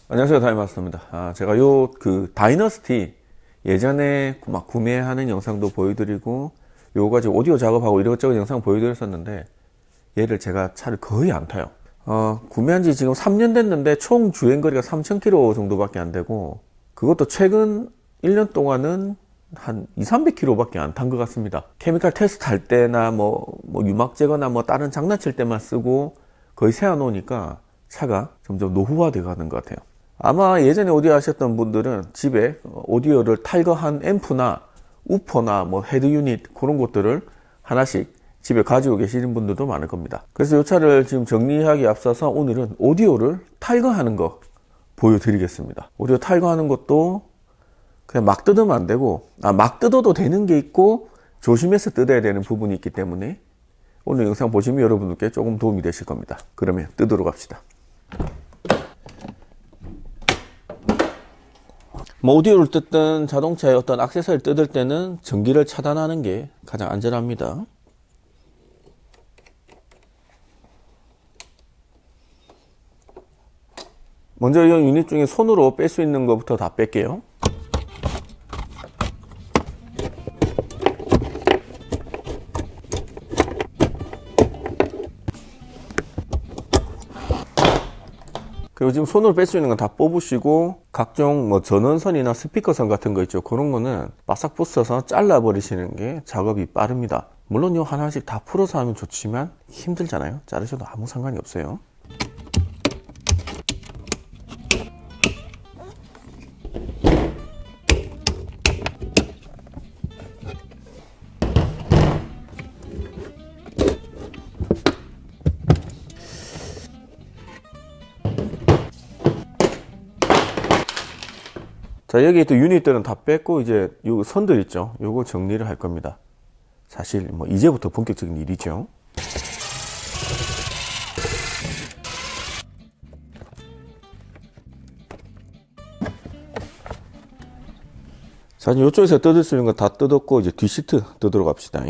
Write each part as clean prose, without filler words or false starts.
안녕하세요, 다이마스터입니다. 제가 다이너스티 예전에 막 구매하는 영상도 보여드리고 요거 가지고 오디오 작업하고 이것저것 영상 보여드렸었는데 얘를 제가 차를 거의 안 타요. 구매한 지 지금 3년 됐는데 총 주행거리가 3,000km 정도밖에 안 되고 그것도 최근 1년 동안은 한 200-300km 밖에 안 탄 것 같습니다. 케미칼 테스트 할 때나 뭐 유막 제거나 뭐 다른 장난칠 때만 쓰고 거의 세워놓으니까 차가 점점 노후화돼 가는 것 같아요. 아마 예전에 오디오 하셨던 분들은 집에 오디오를 탈거한 앰프나 우퍼나 뭐 헤드 유닛 그런 것들을 하나씩 집에 가지고 계시는 분들도 많을 겁니다. 그래서 이 차를 지금 정리하기 앞서서 오늘은 오디오를 탈거하는 거 보여드리겠습니다. 오디오 탈거하는 것도 그냥 막 뜯으면 안 되고, 막 뜯어도 되는 게 있고 조심해서 뜯어야 되는 부분이 있기 때문에 오늘 영상 보시면 여러분들께 조금 도움이 되실 겁니다. 그러면 뜯으러 갑시다. 뭐 오디오를 뜯든 자동차의 어떤 액세서리를 뜯을 때는 전기를 차단하는 게 가장 안전합니다. 먼저 이 유닛 중에 손으로 뺄 수 있는 것부터 다 뺄게요. 그리고 지금 손으로 뺄 수 있는 건 다 뽑으시고 각종 뭐 전원선이나 스피커선 같은 거 있죠. 그런 거는 바싹 부숴서 잘라 버리시는 게 작업이 빠릅니다. 물론 요 하나씩 다 풀어서 하면 좋지만 힘들잖아요. 자르셔도 아무 상관이 없어요. 자, 여기 또 유닛들은 다 뺐고 이제 요 선들 있죠. 요거 정리를 할 겁니다. 사실 뭐 이제부터 본격적인 일이죠. 자, 이제 이쪽에서 뜯을 수 있는 거 다 뜯었고 이제 뒷시트 뜯으러 갑시다.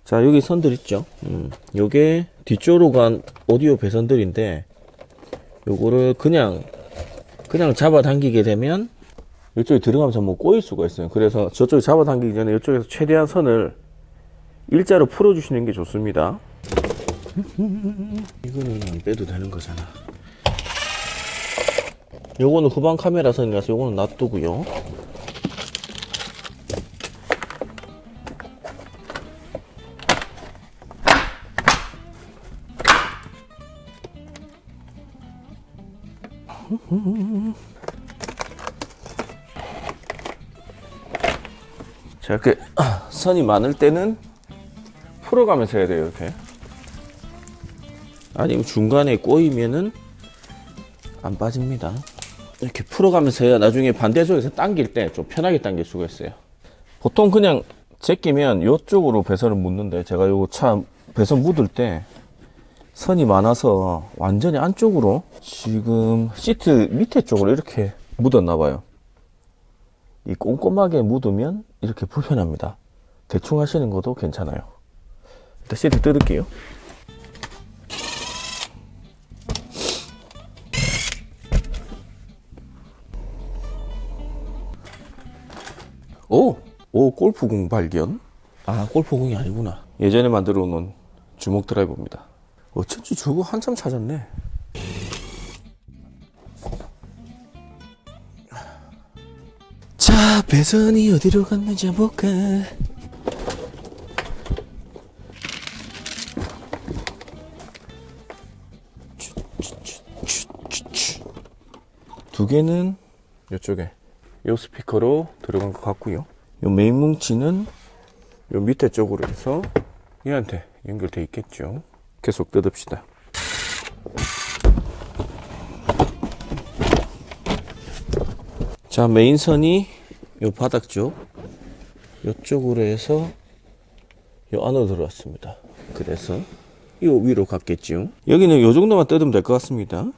자, 여기 선들 있죠. 요게 뒤쪽으로 간 오디오 배선들인데 요거를 그냥 잡아당기게 되면 이쪽에 들어가면서 뭐 꼬일 수가 있어요. 그래서 저쪽에 잡아당기기 전에 이쪽에서 최대한 선을 일자로 풀어주시는 게 좋습니다. 이거는 안 빼도 되는 거잖아. 요거는 후방 카메라 선이라서 요거는 놔두고요. 자, 이렇게 선이 많을 때는 풀어가면서 해야 돼요. 이렇게. 아니면 중간에 꼬이면은 안 빠집니다. 이렇게 풀어가면서 해야 나중에 반대쪽에서 당길 때 좀 편하게 당길 수가 있어요. 보통 그냥 제끼면 이쪽으로 배선을 묻는데 제가 요거 차 배선 묻을 때 선이 많아서 완전히 안쪽으로 지금 시트 밑에 쪽으로 이렇게 묻었나 봐요. 이 꼼꼼하게 묻으면 이렇게 불편합니다. 대충 하시는 것도 괜찮아요. 일단 시트 뜯을게요. 오, 골프공 발견. 골프공이 아니구나. 예전에 만들어 놓은 주먹 드라이버입니다. 어쩐지 저거 한참 찾았네. 자, 배선이 어디로 갔는지 볼까. 두 개는 이쪽에 요 스피커로 들어간 것 같고요. 요 메인 뭉치는 요 밑에 쪽으로 해서 얘한테 연결돼 있겠죠. 계속 뜯읍시다. 자, 메인선이 요 바닥 쪽 요쪽으로 해서 요 안으로 들어왔습니다. 그래서 요 위로 갔겠죠. 여기는 요 정도만 뜯으면 될 것 같습니다.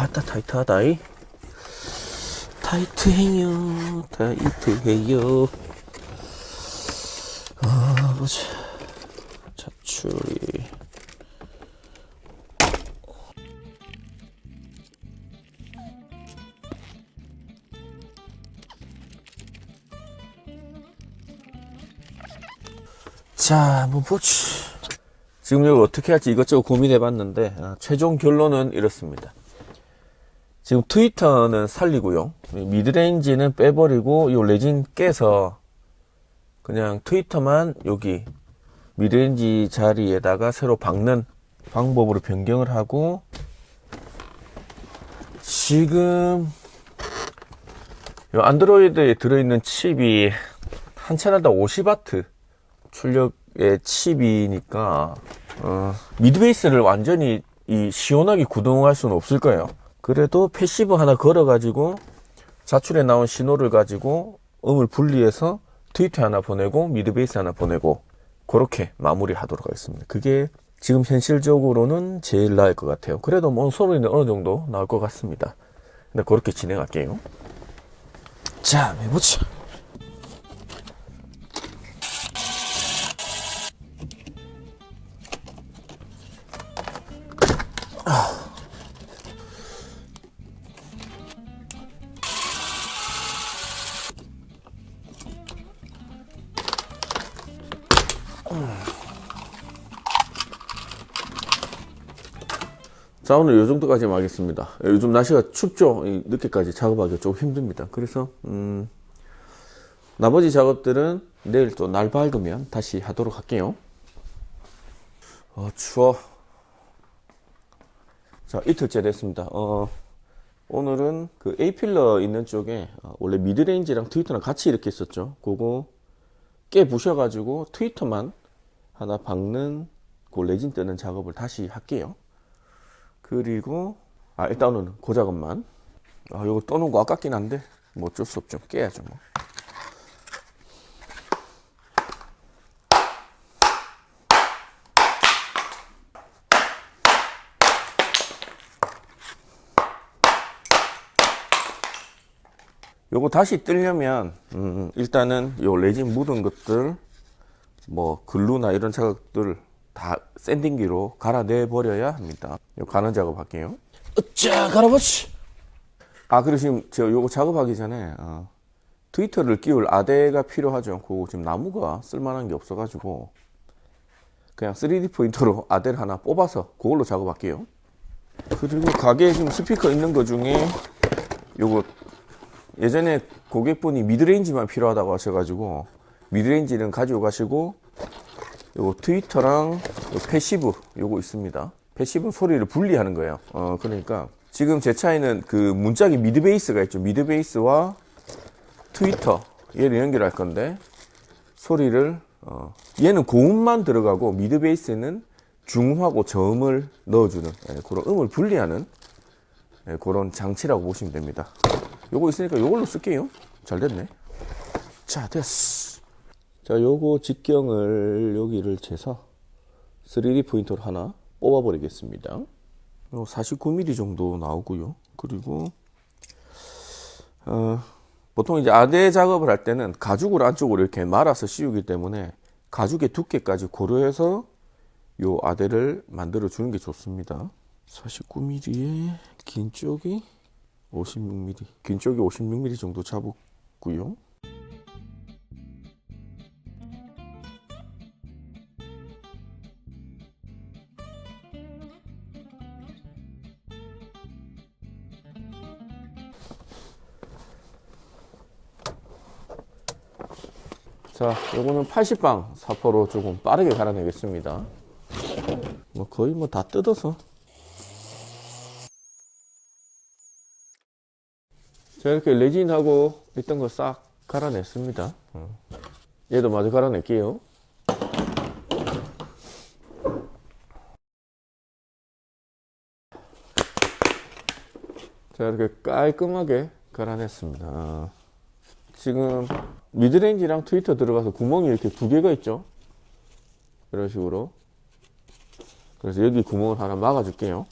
아따 타이트하다이. 타이트해요 타이트해요. 보자. 자출이 자 한번 보지. 지금 이걸 어떻게 할지 이것저것 고민해 봤는데 최종 결론은 이렇습니다. 지금 트위터는 살리고요, 미드레인지는 빼버리고 요 레진 깨서 그냥 트위터만 여기 미드레인지 자리에다가 새로 박는 방법으로 변경을 하고, 지금 요 안드로이드에 들어있는 칩이 한 채널당 50W 출력의 칩이니까 미드베이스를 완전히 시원하게 구동할 수는 없을 거예요. 그래도 패시브 하나 걸어가지고 자출에 나온 신호를 가지고 음을 분리해서 트위터 하나 보내고 미드베이스 하나 보내고 그렇게 마무리하도록 하겠습니다. 그게 지금 현실적으로는 제일 나을 것 같아요. 그래도 뭐 소리는 어느 정도 나올 것 같습니다. 근데 그렇게 진행할게요. 자, 해보자. 자, 오늘 요 정도까지 하겠습니다. 요즘 날씨가 춥죠? 늦게까지 작업하기가 좀 힘듭니다. 그래서 나머지 작업들은 내일 또 날 밝으면 다시 하도록 할게요. 추워. 자, 이틀째 됐습니다. 오늘은 그 A필러 있는 쪽에 원래 미드레인지랑 트위터랑 같이 이렇게 있었죠. 그거 깨 부셔가지고 트위터만 하나 박는 그 레진 뜨는 작업을 다시 할게요. 그리고 일단은 그 작업만. 요거 떠놓은 거 아깝긴 한데 뭐 어쩔 수 없죠. 깨야죠 뭐. 요거 다시 뜨려면 일단은 요 레진 묻은 것들 뭐 글루나 이런 작업들 다 샌딩기로 갈아내 버려야 합니다. 요 가는 작업 할게요. 자, 갈아보시. 그리고 지금 제가 요거 작업하기 전에 트위터를 끼울 아대가 필요하죠. 그거 지금 나무가 쓸만한 게 없어가지고 그냥 3D 포인터로 아대를 하나 뽑아서 그걸로 작업할게요. 그리고 가게에 지금 스피커 있는 거 중에 요거 예전에 고객분이 미드레인지만 필요하다고 하셔가지고 미드레인지는 가지고 가시고 요거 트위터랑 요 패시브 요거 있습니다. 패시브는 소리를 분리하는 거예요. 그러니까 지금 제 차에는 그 문짝이 미드베이스가 있죠. 미드베이스와 트위터 얘를 연결할 건데 소리를 얘는 고음만 들어가고 미드베이스는 중음하고 저음을 넣어주는 그런 음을 분리하는 그런 장치라고 보시면 됩니다. 요거 있으니까 요걸로 쓸게요. 잘 됐네. 자, 됐어. 자, 요거 직경을 여기를 재서 3D 포인터로 하나 뽑아 버리겠습니다. 49mm 정도 나오고요. 그리고 보통 이제 아대 작업을 할 때는 가죽을 안쪽으로 이렇게 말아서 씌우기 때문에 가죽의 두께까지 고려해서 요 아대를 만들어 주는 게 좋습니다. 49mm에 긴 쪽이 56mm, 긴 쪽이 56mm 정도 잡았고요. 자, 요거는 80방 사포로 조금 빠르게 갈아내겠습니다. 뭐 거의 뭐 다 뜯어서. 자, 이렇게 레진하고 있던 거 싹 갈아냈습니다. 얘도 마저 갈아낼게요. 자, 이렇게 깔끔하게 갈아냈습니다. 지금 미드레인지랑 트위터 들어가서 구멍이 이렇게 두 개가 있죠. 이런 식으로. 그래서 여기 구멍을 하나 막아줄게요.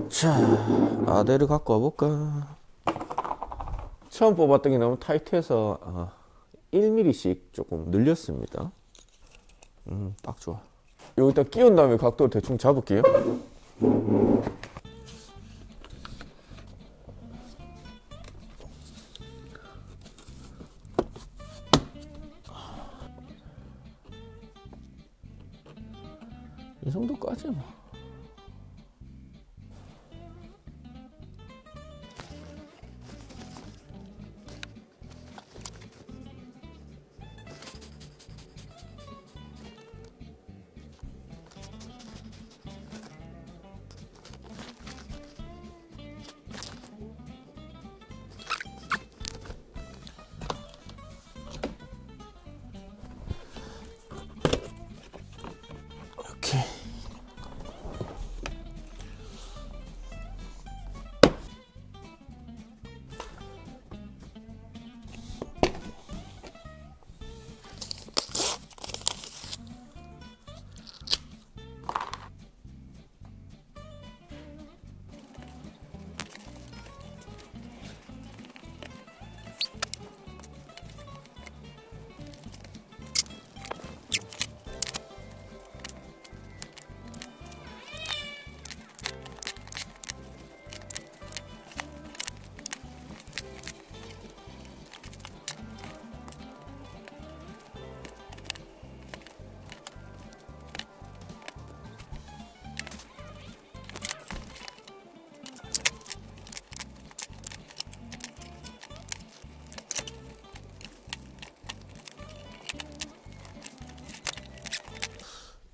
자, 아대를 갖고 와볼까? 처음 뽑았던 게 너무 타이트해서 1mm씩 조금 늘렸습니다. 딱 좋아. 여기다 끼운 다음에 각도를 대충 잡을게요. 이 정도까지 뭐. 이렇게.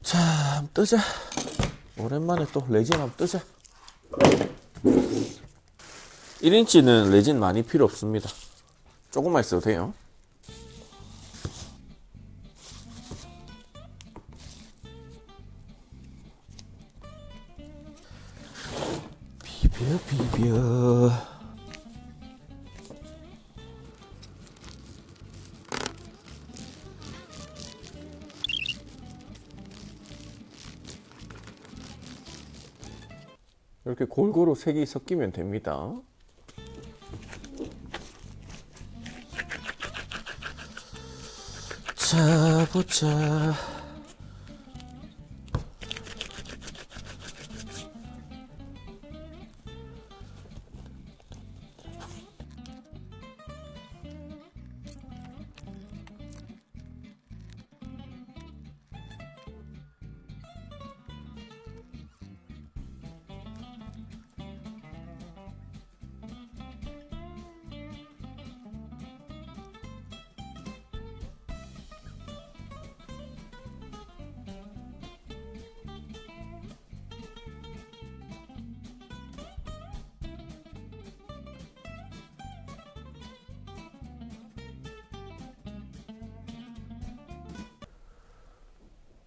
자, 한번 뜨자. 오랜만에 또 레진 한번 뜨자. 1인치는 레진 많이 필요 없습니다. 조금만 있어도 돼요. 비벼. 이렇게 골고루 색이 섞이면 됩니다. 자, 보자.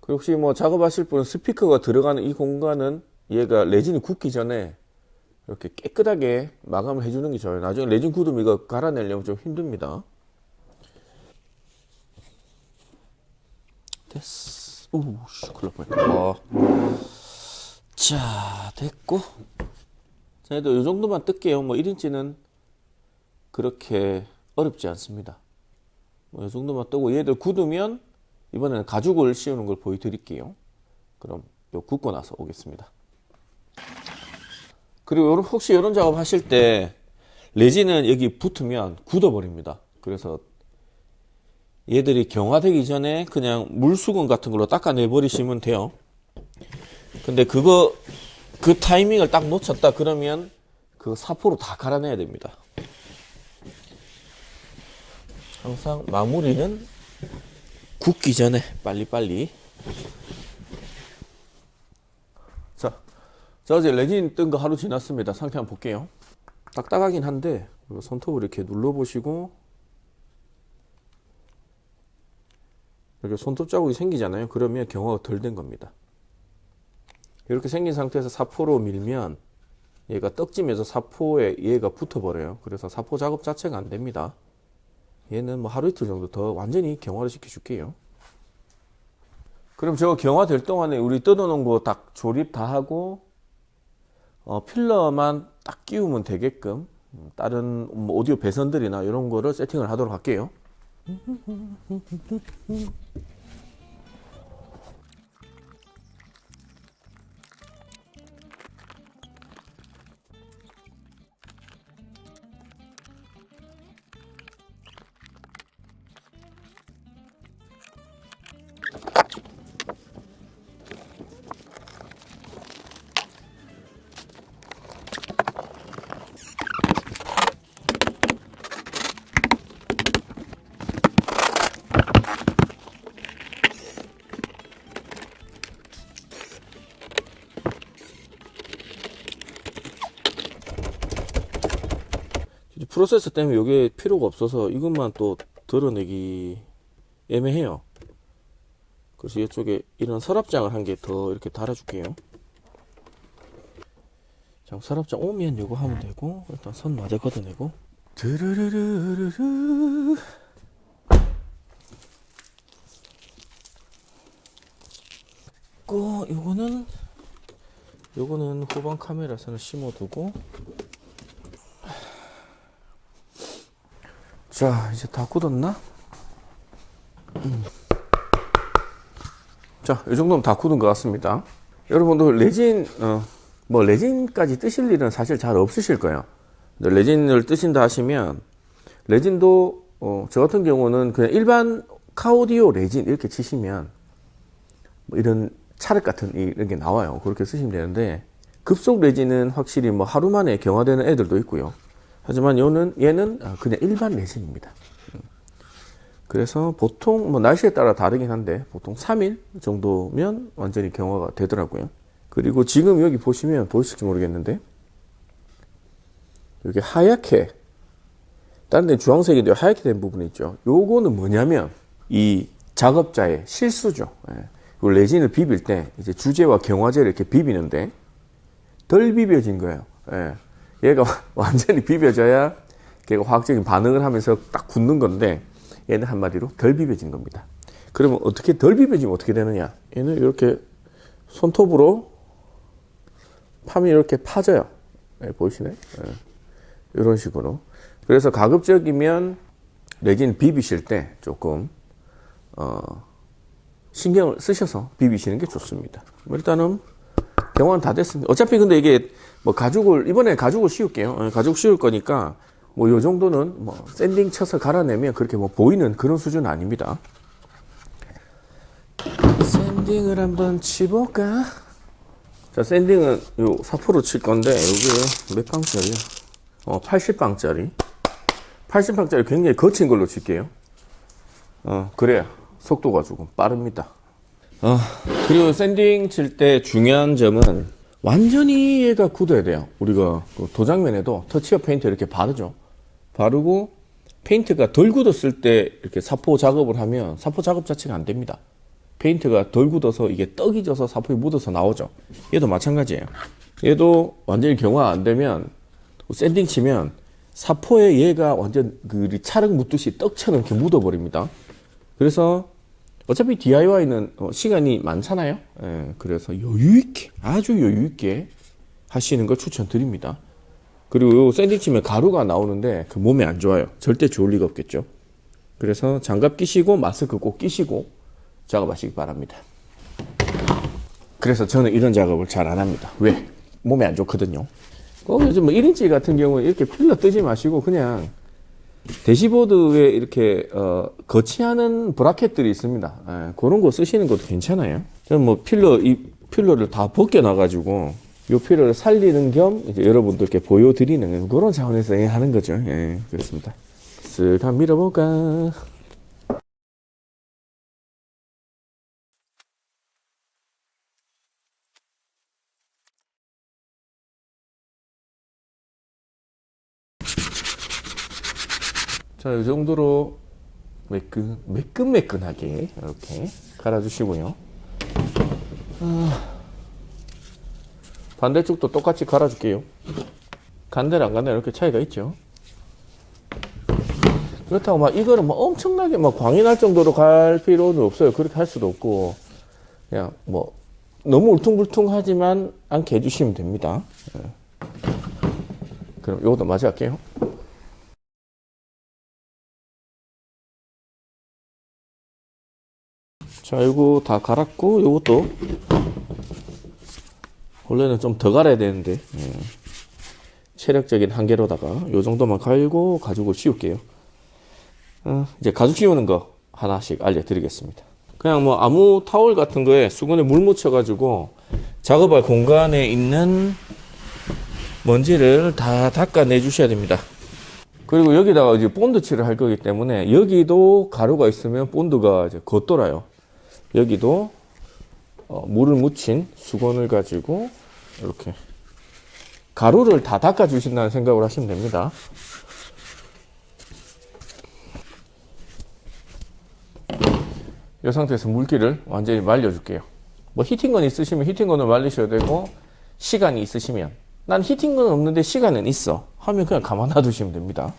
그리고 혹시 뭐 작업하실 분은 스피커가 들어가는 이 공간은 얘가 레진이 굳기 전에 이렇게 깨끗하게 마감을 해주는 게 좋아요. 나중에 레진 굳으면 이거 갈아내려면 좀 힘듭니다. 됐어. 오우씨, 큰일 날 뻔했다. 자, 됐고. 자, 얘도 이 정도만 뜰게요. 뭐 1인치는 그렇게 어렵지 않습니다. 뭐 이 정도만 뜨고 얘들 굳으면 이번에는 가죽을 씌우는 걸 보여드릴게요. 그럼 요 굽고 나서 오겠습니다. 그리고 혹시 이런 작업 하실 때 레진은 여기 붙으면 굳어버립니다. 그래서 얘들이 경화되기 전에 그냥 물수건 같은 걸로 닦아내 버리시면 돼요. 근데 그 타이밍을 딱 놓쳤다 그러면 그 사포로 다 갈아내야 됩니다. 항상 마무리는 굳기 전에 빨리빨리. 자, 어제 레진 뜬 거 하루 지났습니다. 상태 한번 볼게요. 딱딱하긴 한데 손톱을 이렇게 눌러보시고 이렇게 손톱 자국이 생기잖아요. 그러면 경화가 덜 된 겁니다. 이렇게 생긴 상태에서 사포로 밀면 얘가 떡지면서 사포에 얘가 붙어버려요. 그래서 사포 작업 자체가 안 됩니다. 얘는 뭐 하루 이틀 정도 더 완전히 경화를 시켜줄게요. 그럼 저거 경화될 동안에 우리 뜯어놓은 거 딱 조립 다 하고 필러만 딱 끼우면 되게끔 다른 뭐 오디오 배선들이나 이런 거를 세팅을 하도록 할게요. 프로세서 때문에 이게 필요가 없어서 이것만 또 드러내기 애매해요. 그래서 이쪽에 이런 서랍장을 한 개 더 이렇게 달아줄게요. 자, 서랍장 오면 이거 하면 되고, 일단 선 마저 걷어내고. 드르르르르르. 요거는 후방 카메라 선을 심어두고. 자, 이제 다 굳었나? 자, 이 정도면 다 굳은 것 같습니다. 여러분들 레진, 뭐 레진까지 뜨실 일은 사실 잘 없으실 거예요. 레진을 뜨신다 하시면 레진도 저 같은 경우는 그냥 일반 카오디오 레진 이렇게 치시면 뭐 이런 찰흙 같은 이런 게 나와요. 그렇게 쓰시면 되는데 급속 레진은 확실히 뭐 하루 만에 경화되는 애들도 있고요. 하지만 얘는 그냥 일반 레진입니다. 그래서 보통 뭐 날씨에 따라 다르긴 한데 보통 3일 정도면 완전히 경화가 되더라고요. 그리고 지금 여기 보시면 보이실지 모르겠는데 여기 하얗게 다른 데는 주황색인데 하얗게 된 부분이 있죠. 요거는 뭐냐면 이 작업자의 실수죠. 이 레진을 비빌 때 이제 주제와 경화제를 이렇게 비비는데 덜 비벼진 거예요. 얘가 완전히 비벼져야 걔가 화학적인 반응을 하면서 딱 굳는 건데 얘는 한마디로 덜 비벼진 겁니다. 그러면 어떻게 덜 비벼지면 어떻게 되느냐? 얘는 이렇게 손톱으로 팜이 이렇게 파져요. 보이시네? 이런 식으로. 그래서 가급적이면 레진 비비실 때 조금 신경을 쓰셔서 비비시는 게 좋습니다. 일단은 경화는 다 됐습니다. 어차피 근데 이게 뭐 이번에 가죽을 씌울게요. 가죽 씌울 거니까 뭐 요 정도는 뭐 샌딩 쳐서 갈아내면 그렇게 뭐 보이는 그런 수준은 아닙니다. 샌딩을 한번 치볼까? 자, 샌딩은 요 4% 칠 건데 여기 몇 방짜리야? 80방짜리. 80방짜리 굉장히 거친 걸로 칠게요. 그래야 속도가 조금 빠릅니다. 그리고 샌딩 칠 때 중요한 점은 완전히 얘가 굳어야 돼요. 우리가 그 도장면에도 터치업 페인트 이렇게 바르죠. 바르고 페인트가 덜 굳었을 때 이렇게 사포 작업을 하면 사포 작업 자체가 안 됩니다. 페인트가 덜 굳어서 이게 떡이 져서 사포에 묻어서 나오죠. 얘도 마찬가지예요. 얘도 완전히 경화 안 되면 샌딩 치면 사포에 얘가 완전 그 찰흙 묻듯이 떡처럼 이렇게 묻어버립니다. 그래서 어차피 DIY는 시간이 많잖아요. 그래서 여유있게, 아주 여유있게 하시는 걸 추천드립니다. 그리고 샌딩 치면 가루가 나오는데 그 몸에 안 좋아요. 절대 좋을 리가 없겠죠. 그래서 장갑 끼시고 마스크 꼭 끼시고 작업하시기 바랍니다. 그래서 저는 이런 작업을 잘 안 합니다. 왜? 몸에 안 좋거든요. 요즘 뭐 1인치 같은 경우는 이렇게 필러 뜨지 마시고 그냥 대시보드에 이렇게 거치하는 브라켓들이 있습니다. 그런 거 쓰시는 것도 괜찮아요. 저는 뭐 필러를 다 벗겨놔가지고 이 필러를 살리는 겸 이제 여러분들께 보여드리는 그런 차원에서 하는 거죠. 그렇습니다. 쓱 한번 밀어볼까. 자, 이 정도로 매끈매끈하게 이렇게 갈아주시고요. 반대쪽도 똑같이 갈아줄게요. 간대랑 안 간대 이렇게 차이가 있죠. 그렇다고 막 이거를 막 엄청나게 막 광이 날 정도로 갈 필요는 없어요. 그렇게 할 수도 없고 그냥 뭐 너무 울퉁불퉁하지만 않게 해주시면 됩니다. 예. 그럼 이것도 마저 할게요. 자, 이거 다 갈았고, 이것도 원래는 좀 더 갈아야 되는데, 체력적인 한계로다가 이 정도만 갈고 가죽을 씌울게요. 이제 가죽 씌우는 거 하나씩 알려드리겠습니다. 그냥 뭐 아무 타월 같은 거에 수건에 물 묻혀가지고 작업할 공간에 있는 먼지를 다 닦아내 주셔야 됩니다. 그리고 여기다가 이제 본드 칠을 할 거기 때문에 여기도 가루가 있으면 본드가 이제 겉돌아요. 여기도 물을 묻힌 수건을 가지고 이렇게 가루를 다 닦아 주신다는 생각을 하시면 됩니다. 이 상태에서 물기를 완전히 말려줄게요. 뭐 히팅건 있으시면 히팅건을 말리셔야 되고, 시간이 있으시면 난 히팅건 없는데 시간은 있어 하면 그냥 가만 놔두시면 됩니다.